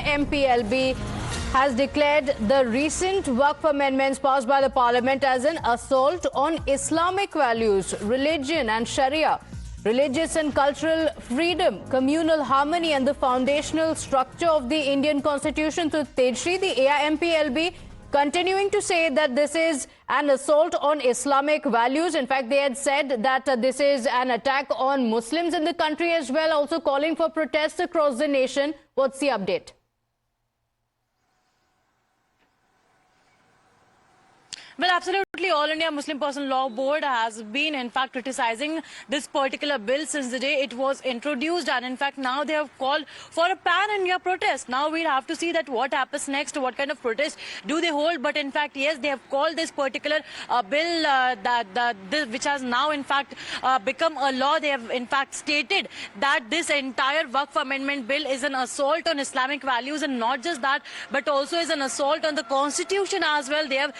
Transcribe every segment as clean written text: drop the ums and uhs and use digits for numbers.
AIMPLB has declared the recent Waqf amendments passed by the parliament as an assault on Islamic values, religion and Sharia, religious and cultural freedom, communal harmony and the foundational structure of the Indian constitution. So Tejshri, the AIMPLB continuing to say that this is an assault on Islamic values. In fact, they had said that this is an attack on Muslims in the country as well, also calling for protests across the nation. What's the update? Well, absolutely. All India Muslim Personal Law Board has been, in fact, criticizing this particular bill since the day it was introduced. And, in fact, now they have called for a pan-India protest. Now we'll have to see that what happens next, what kind of protest do they hold. But, in fact, yes, they have called this particular bill which has now, in fact, become a law. They have, in fact, stated that this entire Waqf Amendment bill is an assault on Islamic values, and not just that, but also is an assault on the Constitution as well. They have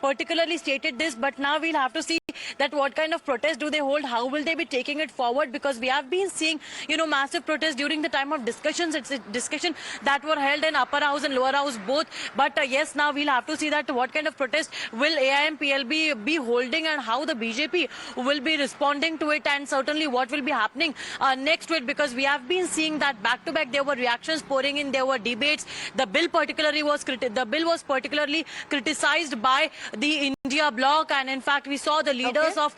particularly stated this, but now we'll have to see that what kind of protest do they hold, how will they be taking it forward, because we have been seeing, massive protests during the time of discussions. It's a discussion that were held in upper house and lower house both, but yes, now we'll have to see that what kind of protest will AIMPLB be holding and how the BJP will be responding to it, and certainly what will be happening next to it, because we have been seeing that back to back there were reactions pouring in, there were debates. The bill was particularly criticized by the India bloc, and in fact we saw the leaders of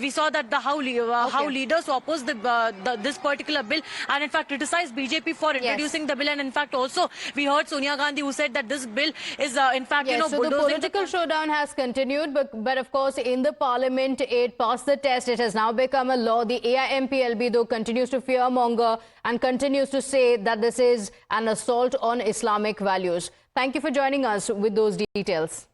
we saw that how leaders opposed this particular bill, and in fact criticized BJP for introducing the bill. And in fact also we heard Sonia Gandhi, who said that this bill is in fact so the political showdown has continued, but of course in the parliament it passed the test. It has now become a law. The AIMPLB though continues to fearmonger and continues to say that this is an assault on Islamic values. Thank you for joining us with those details.